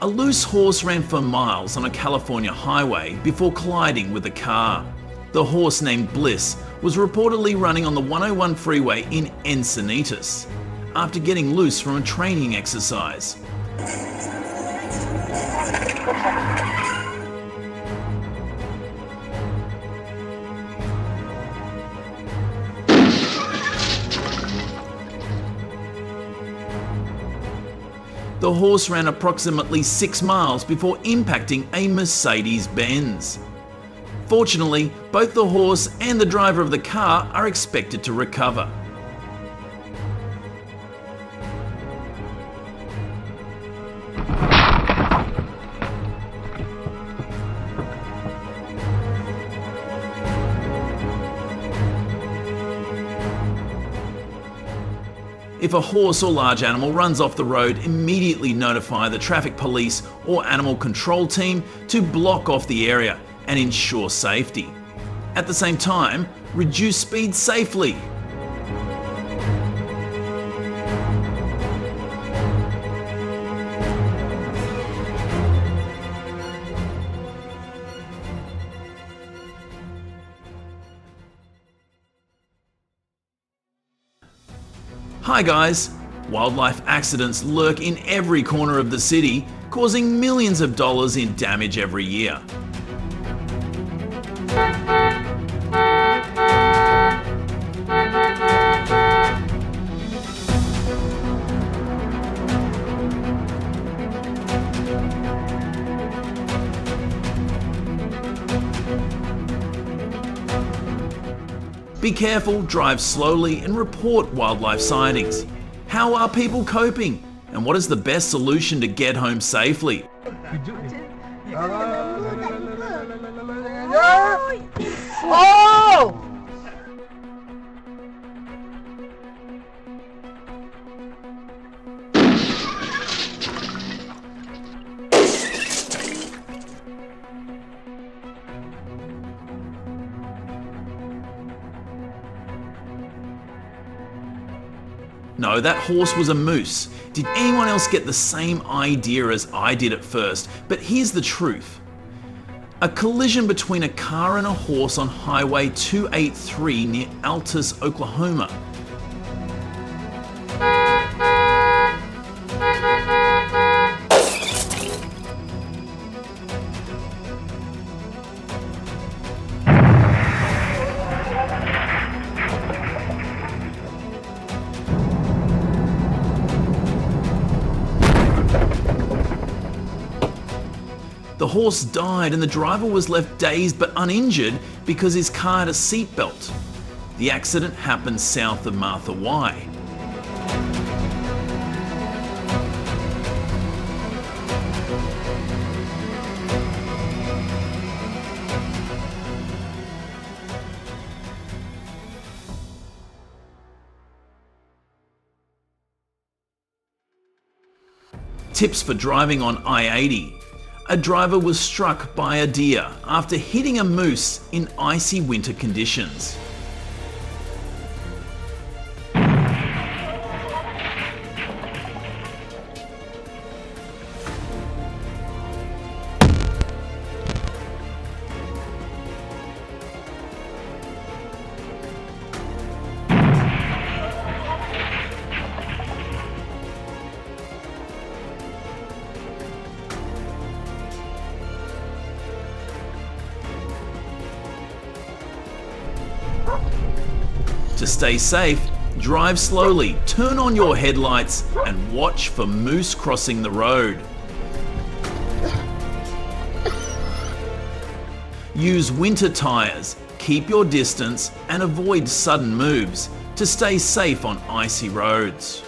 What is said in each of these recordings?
A loose horse ran for miles on a California highway before colliding with a car. The horse, named Bliss, was reportedly running on the 101 freeway in Encinitas after getting loose from a training exercise. The horse ran approximately 6 miles before impacting a Mercedes-Benz. Fortunately, both the horse and the driver of the car are expected to recover. If a horse or large animal runs off the road, immediately notify the traffic police or animal control team to block off the area and ensure safety. At the same time, reduce speed safely. Hi guys! Wildlife accidents lurk in every corner of the city, causing millions of dollars in damage every year. Be careful, drive slowly, and report wildlife sightings. How are people coping? And what is the best solution to get home safely? Oh! No, that horse was a moose. Did anyone else get the same idea as I did at first? But here's the truth. A collision between a car and a horse on Highway 283 near Altus, Oklahoma. The horse died and the driver was left dazed but uninjured because his car had a seatbelt. The accident happened south of Martha Y. Tips for driving on I-80. A driver was struck by a deer after hitting a moose in icy winter conditions. To stay safe, drive slowly, turn on your headlights, and watch for moose crossing the road. Use winter tires, keep your distance, and avoid sudden moves to stay safe on icy roads.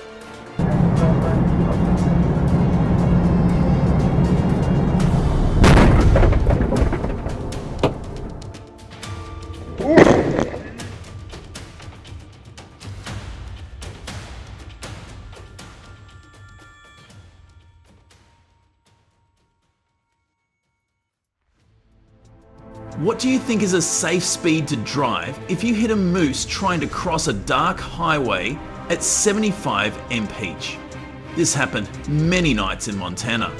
What do you think is a safe speed to drive if you hit a moose trying to cross a dark highway at 75 mph? This happened many nights in Montana.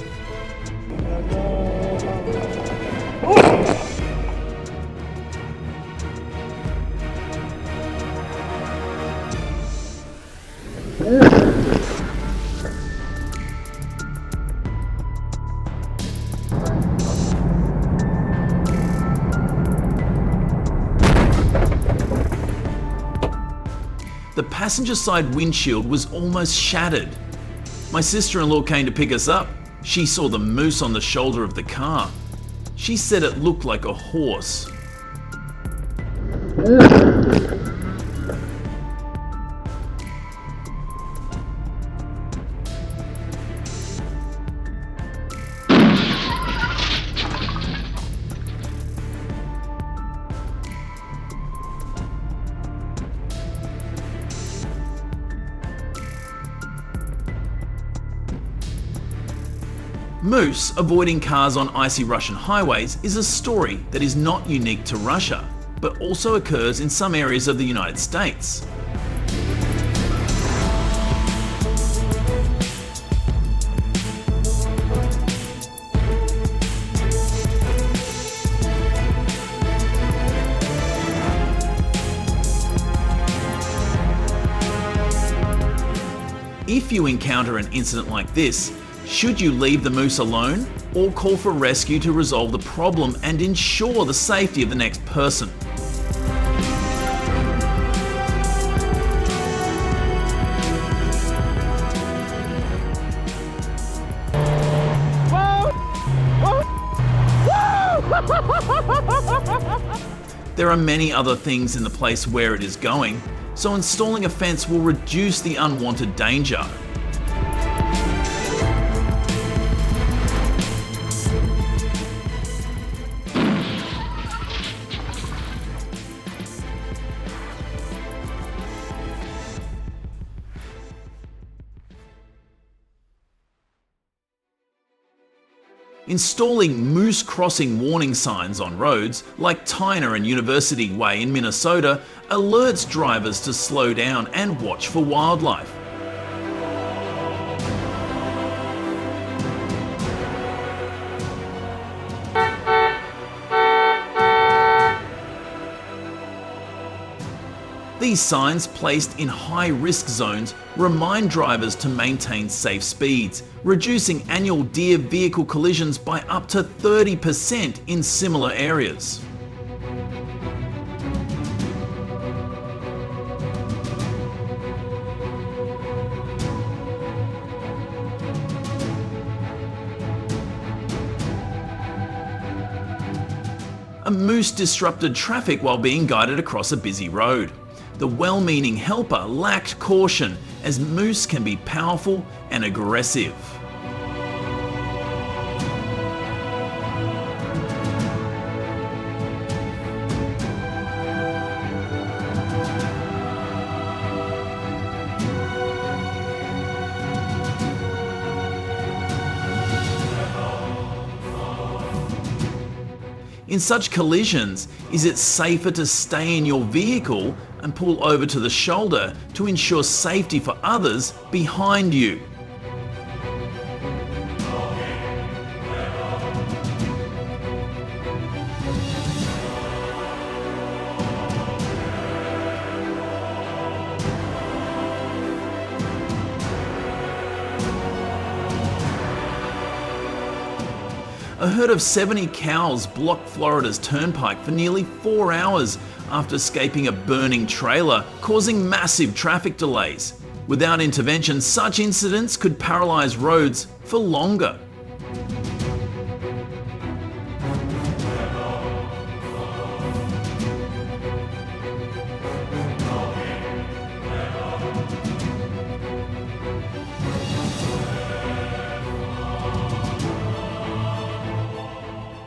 The passenger side windshield was almost shattered. My sister-in-law came to pick us up. She saw the moose on the shoulder of the car. She said it looked like a horse. Moose avoiding cars on icy Russian highways is a story that is not unique to Russia, but also occurs in some areas of the United States. If you encounter an incident like this, should you leave the moose alone or call for rescue to resolve the problem and ensure the safety of the next person? There are many other things in the place where it is going, so installing a fence will reduce the unwanted danger. Installing moose crossing warning signs on roads, like Tyner and University Way in Minnesota, alerts drivers to slow down and watch for wildlife. These signs, placed in high-risk zones, remind drivers to maintain safe speeds, reducing annual deer vehicle collisions by up to 30% in similar areas. A moose disrupted traffic while being guided across a busy road. The well-meaning helper lacked caution, as moose can be powerful and aggressive. In such collisions, is it safer to stay in your vehicle and pull over to the shoulder to ensure safety for others behind you? A herd of 70 cows blocked Florida's turnpike for nearly 4 hours after escaping a burning trailer, causing massive traffic delays. Without intervention, such incidents could paralyze roads for longer.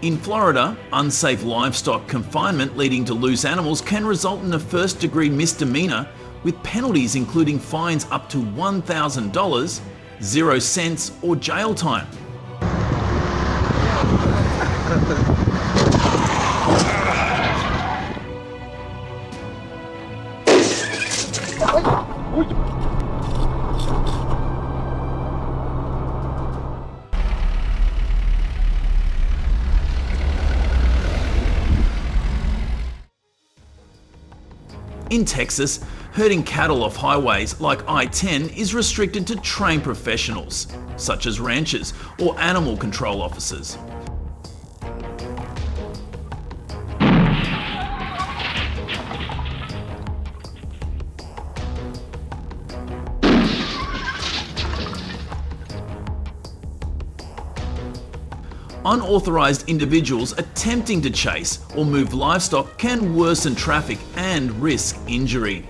In Florida, unsafe livestock confinement leading to loose animals can result in a first-degree misdemeanor, with penalties including fines up to $1,000, 0 cents, or jail time. In Texas, herding cattle off highways like I-10 is restricted to trained professionals, such as ranchers or animal control officers. Unauthorised individuals attempting to chase or move livestock can worsen traffic and risk injury.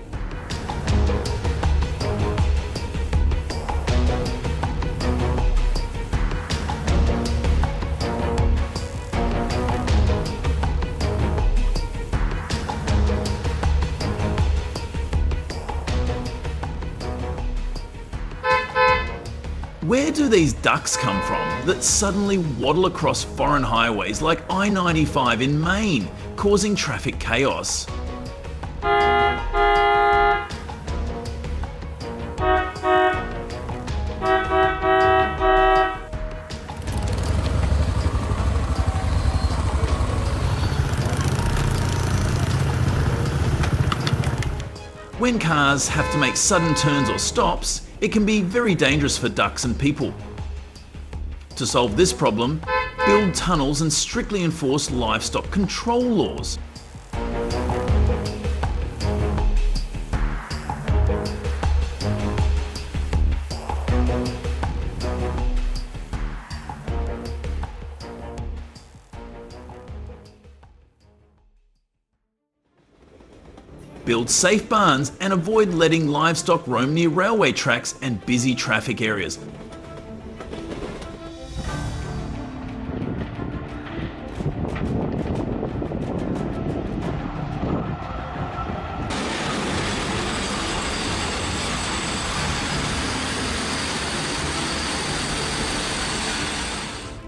Where do these ducks come from that suddenly waddle across foreign highways like I-95 in Maine, causing traffic chaos? When cars have to make sudden turns or stops, it can be very dangerous for ducks and people. To solve this problem, build tunnels and strictly enforce livestock control laws. Build safe barns and avoid letting livestock roam near railway tracks and busy traffic areas.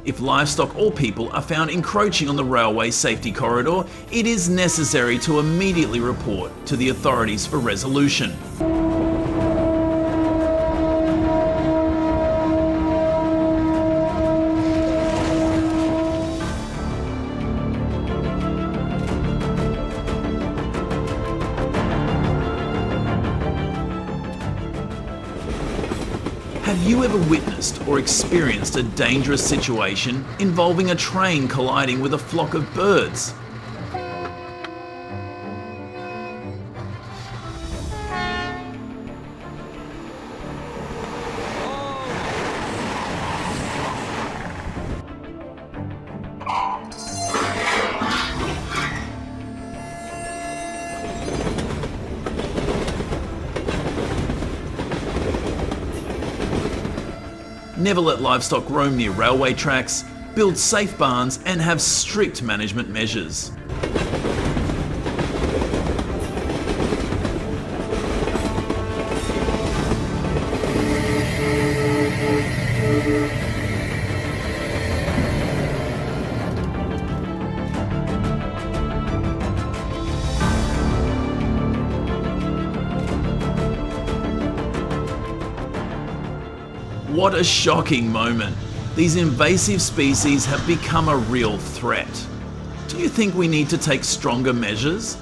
If livestock or people are found encroaching on the railway safety corridor, it is necessary to immediately report to the authorities for resolution. Have you ever witnessed or experienced a dangerous situation involving a train colliding with a flock of birds? Never let livestock roam near railway tracks, build safe barns and have strict management measures. What a shocking moment. These invasive species have become a real threat. Do you think we need to take stronger measures?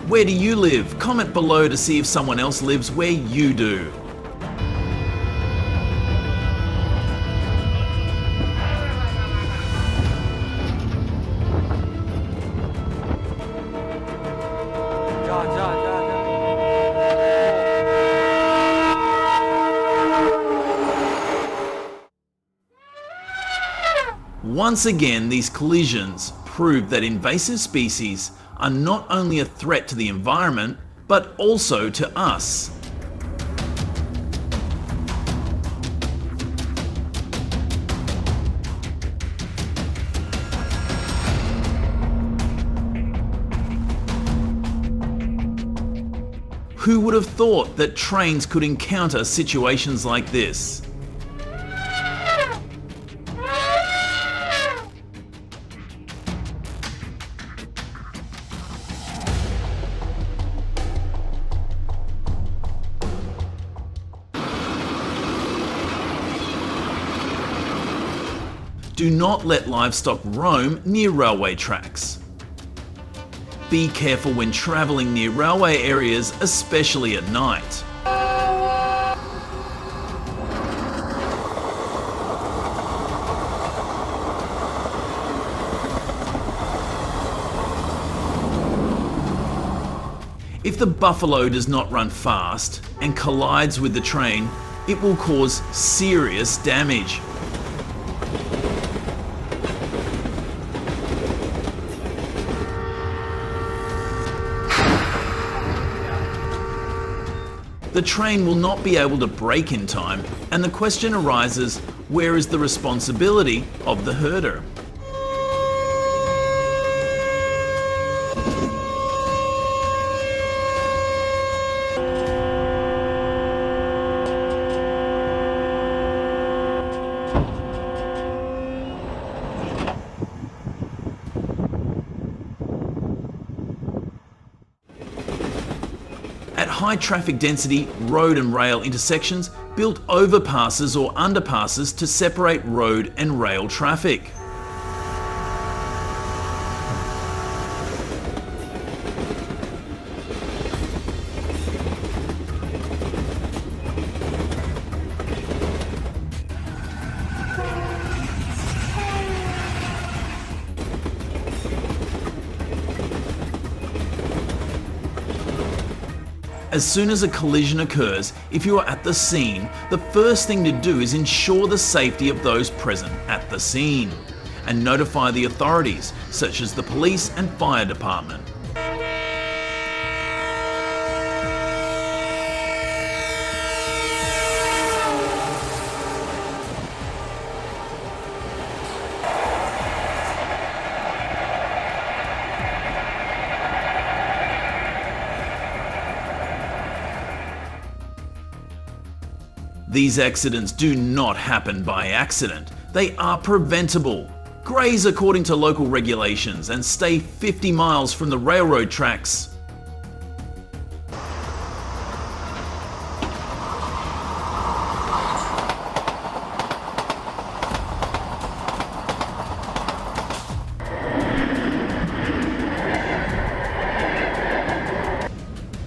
Where do you live? Comment below to see if someone else lives where you do. Once again, these collisions prove that invasive species are not only a threat to the environment, but also to us. Who would have thought that trains could encounter situations like this? Do not let livestock roam near railway tracks. Be careful when travelling near railway areas, especially at night. If the buffalo does not run fast and collides with the train, it will cause serious damage. The train will not be able to brake in time, and the question arises, where is the responsibility of the herder? At high traffic density road and rail intersections, built overpasses or underpasses to separate road and rail traffic. As soon as a collision occurs, if you are at the scene, the first thing to do is ensure the safety of those present at the scene and notify the authorities, such as the police and fire department. These accidents do not happen by accident. They are preventable. Graze according to local regulations and stay 50 miles from the railroad tracks.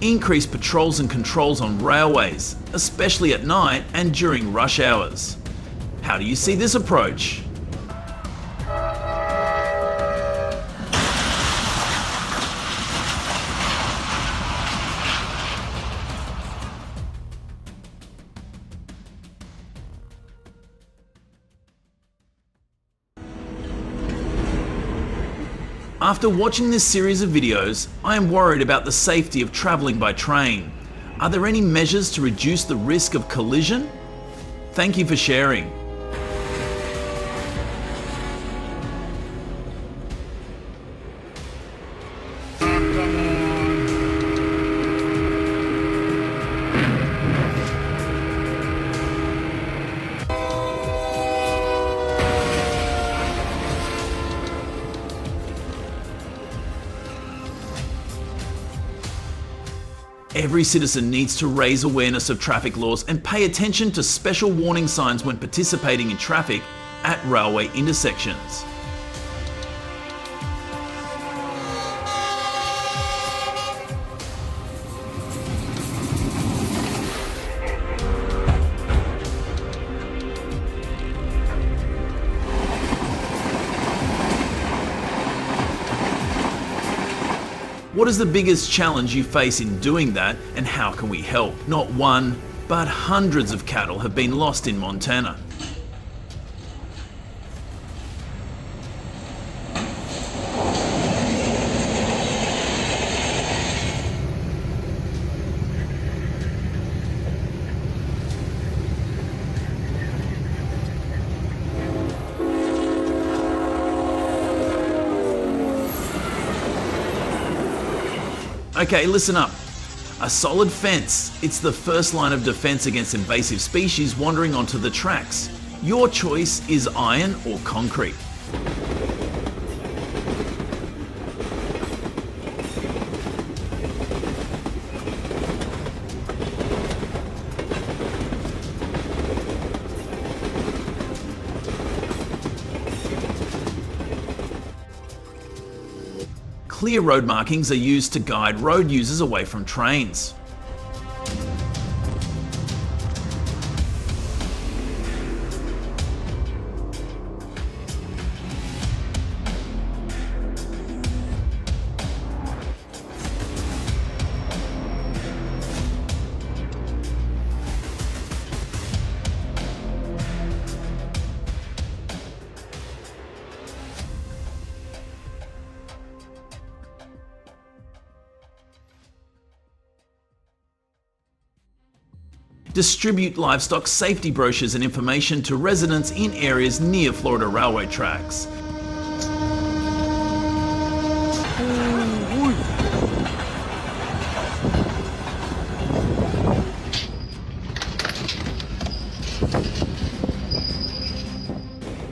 Increase patrols and controls on railways, especially at night and during rush hours. How do you see this approach? After watching this series of videos, I am worried about the safety of travelling by train. Are there any measures to reduce the risk of collision? Thank you for sharing. Every citizen needs to raise awareness of traffic laws and pay attention to special warning signs when participating in traffic at railway intersections. What is the biggest challenge you face in doing that, and how can we help? Not one, but hundreds of cattle have been lost in Montana. Okay, listen up. A solid fence. It's the first line of defense against invasive species wandering onto the tracks. Your choice is iron or concrete. Clear road markings are used to guide road users away from trains. distribute livestock safety brochures and information to residents in areas near Florida railway tracks.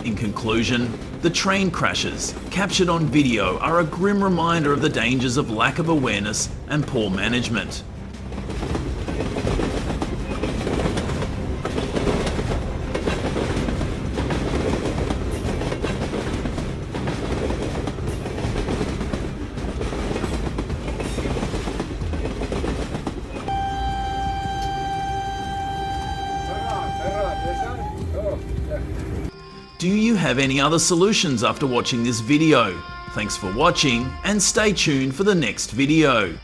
In conclusion, the train crashes, captured on video, are a grim reminder of the dangers of lack of awareness and poor management. Do you have any other solutions after watching this video? Thanks for watching and stay tuned for the next video.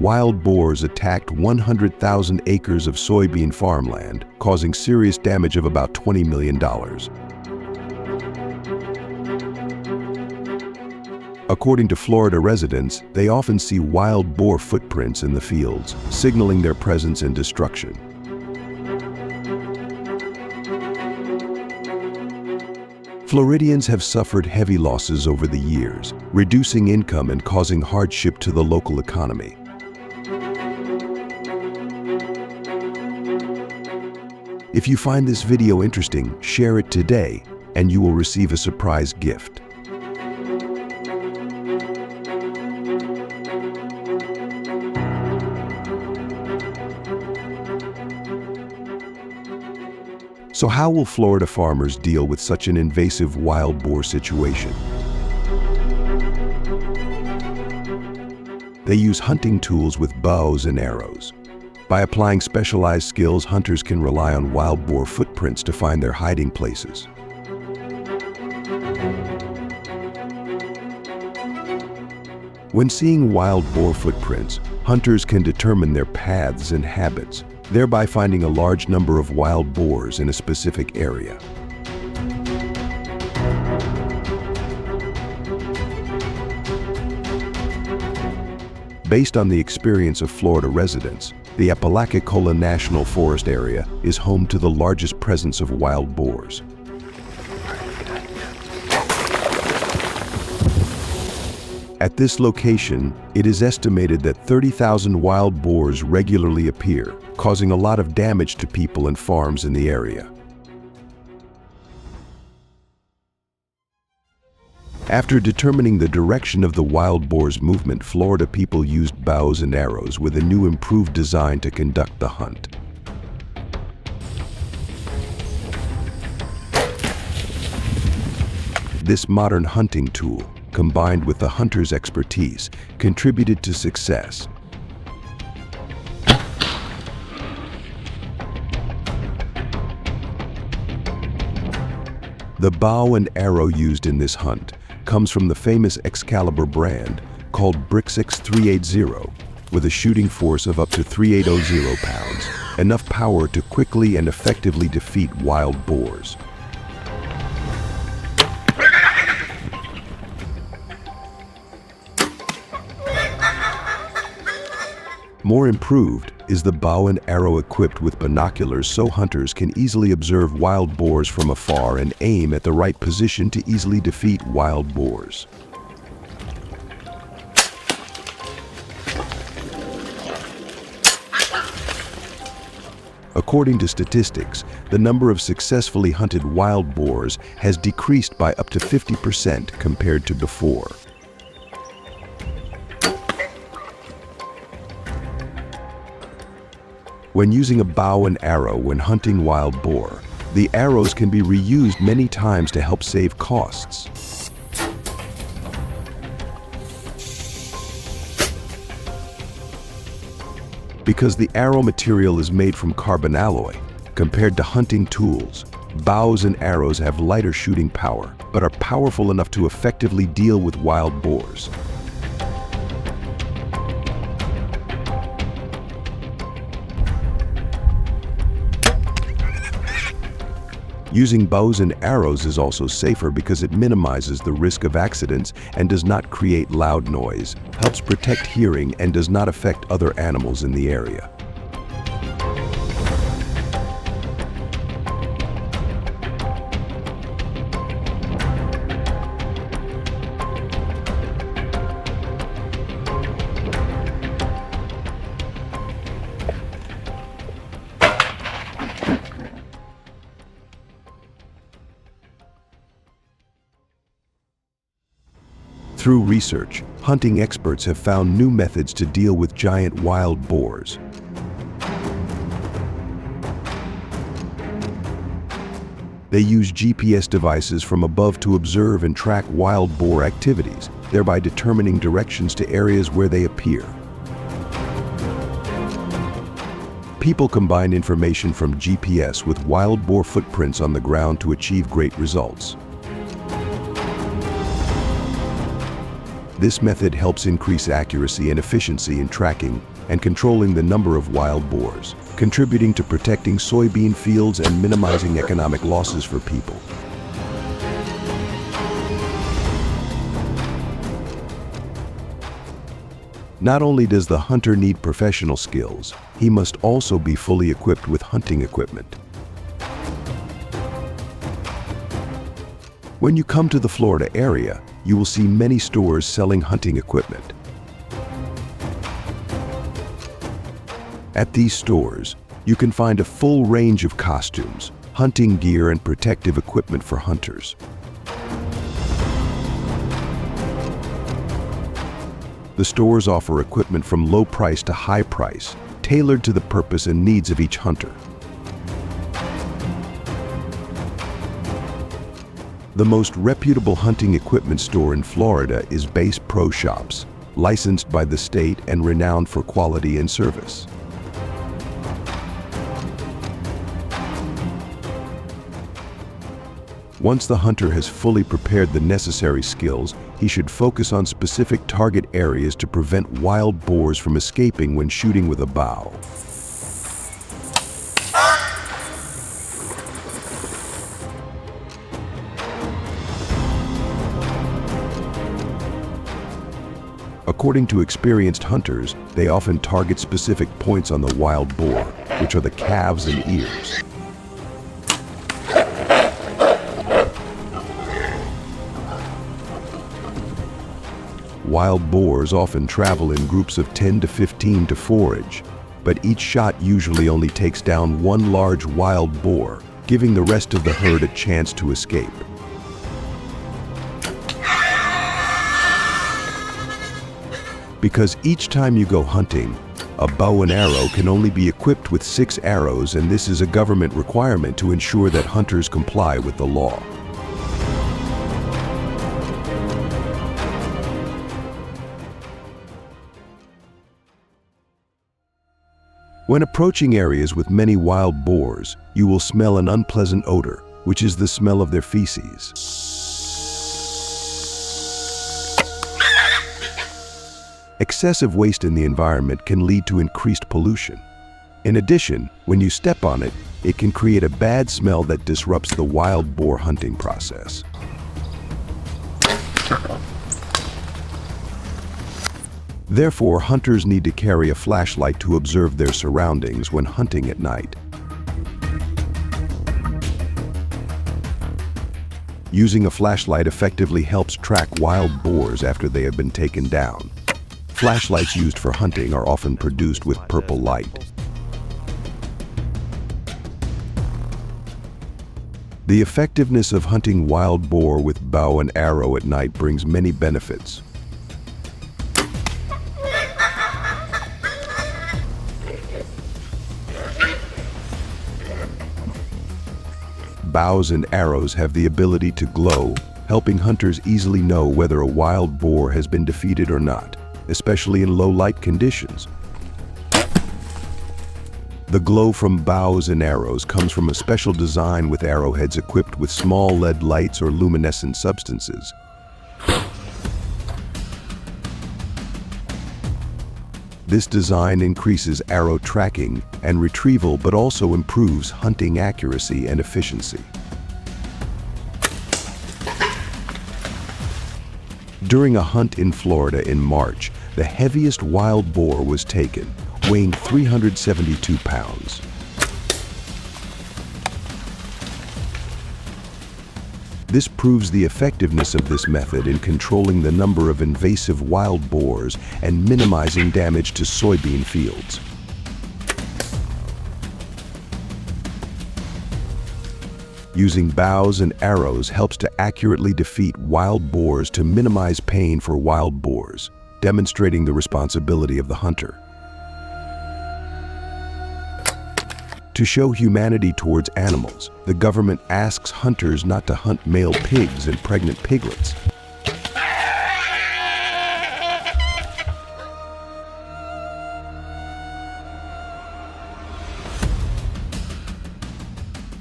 Wild boars attacked 100,000 acres of soybean farmland, causing serious damage of about $20 million. According to Florida residents, they often see wild boar footprints in the fields, signaling their presence and destruction. Floridians have suffered heavy losses over the years, reducing income and causing hardship to the local economy. If you find this video interesting, share it today, and you will receive a surprise gift. So how will Florida farmers deal with such an invasive wild boar situation? They use hunting tools with bows and arrows. By applying specialized skills, hunters can rely on wild boar footprints to find their hiding places. When seeing wild boar footprints, hunters can determine their paths and habits, thereby finding a large number of wild boars in a specific area. Based on the experience of Florida residents, the Apalachicola National Forest area is home to the largest presence of wild boars. At this location, it is estimated that 30,000 wild boars regularly appear, causing a lot of damage to people and farms in the area. After determining the direction of the wild boar's movement, Florida people used bows and arrows with a new improved design to conduct the hunt. This modern hunting tool, combined with the hunter's expertise, contributed to success. The bow and arrow used in this hunt comes from the famous Excalibur brand called Brixx 380, with a shooting force of up to 3,800 pounds, enough power to quickly and effectively defeat wild boars. More improved is the bow and arrow equipped with binoculars, so hunters can easily observe wild boars from afar and aim at the right position to easily defeat wild boars. According to statistics, the number of successfully hunted wild boars has decreased by up to 50% compared to before. When using a bow and arrow when hunting wild boar, the arrows can be reused many times to help save costs. Because the arrow material is made from carbon alloy, compared to hunting tools, Bows and arrows have lighter shooting power, but are powerful enough to effectively deal with wild boars. Using bows and arrows is also safer because it minimizes the risk of accidents and does not create loud noise, helps protect hearing, and does not affect other animals in the area. Through research, hunting experts have found new methods to deal with giant wild boars. They use GPS devices from above to observe and track wild boar activities, thereby determining directions to areas where they appear. People combine information from GPS with wild boar footprints on the ground to achieve great results. This method helps increase accuracy and efficiency in tracking and controlling the number of wild boars, contributing to protecting soybean fields and minimizing economic losses for people. Not only does the hunter need professional skills, he must also be fully equipped with hunting equipment. When you come to the Florida area, you will see many stores selling hunting equipment. At these stores, you can find a full range of costumes, hunting gear, and protective equipment for hunters. The stores offer equipment from low price to high price, tailored to the purpose and needs of each hunter. The most reputable hunting equipment store in Florida is Bass Pro Shops, licensed by the state and renowned for quality and service. Once the hunter has fully prepared the necessary skills, he should focus on specific target areas to prevent wild boars from escaping when shooting with a bow. According to experienced hunters, they often target specific points on the wild boar, which are the calves and ears. Wild boars often travel in groups of 10 to 15 to forage, but each shot usually only takes down one large wild boar, giving the rest of the herd a chance to escape. Because each time you go hunting, a bow and arrow can only be equipped with 6 arrows, and this is a government requirement to ensure that hunters comply with the law. When approaching areas with many wild boars, you will smell an unpleasant odor, which is the smell of their feces. Excessive waste in the environment can lead to increased pollution. In addition, when you step on it, it can create a bad smell that disrupts the wild boar hunting process. Therefore, hunters need to carry a flashlight to observe their surroundings when hunting at night. Using a flashlight effectively helps track wild boars after they have been taken down. Flashlights used for hunting are often produced with purple light. The effectiveness of hunting wild boar with bow and arrow at night brings many benefits. Bows and arrows have the ability to glow, helping hunters easily know whether a wild boar has been defeated or not, especially in low light conditions. The glow from bows and arrows comes from a special design with arrowheads equipped with small LED lights or luminescent substances. This design increases arrow tracking and retrieval, but also improves hunting accuracy and efficiency. During a hunt in Florida in March, the heaviest wild boar was taken, weighing 372 pounds. This proves the effectiveness of this method in controlling the number of invasive wild boars and minimizing damage to soybean fields. Using bows and arrows helps to accurately defeat wild boars to minimize pain for wild boars, demonstrating the responsibility of the hunter. To show humanity towards animals, the government asks hunters not to hunt male pigs and pregnant piglets.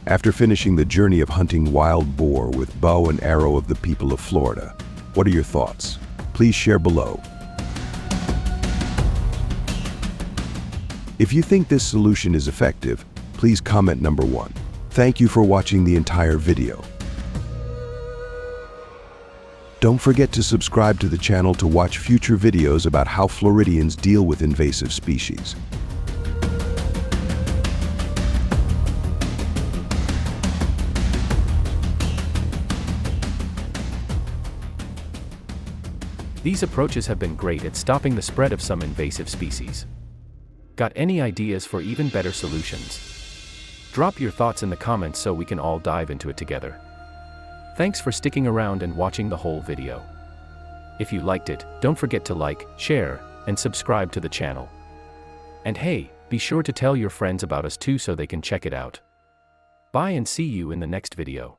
After finishing the journey of hunting wild boar with bow and arrow of the people of Florida, what are your thoughts? Please share below. If you think this solution is effective, please comment number 1. Thank you for watching the entire video. Don't forget to subscribe to the channel to watch future videos about how Floridians deal with invasive species. These approaches have been great at stopping the spread of some invasive species. Got any ideas for even better solutions? Drop your thoughts in the comments so we can all dive into it together. Thanks for sticking around and watching the whole video. If you liked it, don't forget to like, share, and subscribe to the channel. And hey, be sure to tell your friends about us too so they can check it out. Bye and see you in the next video.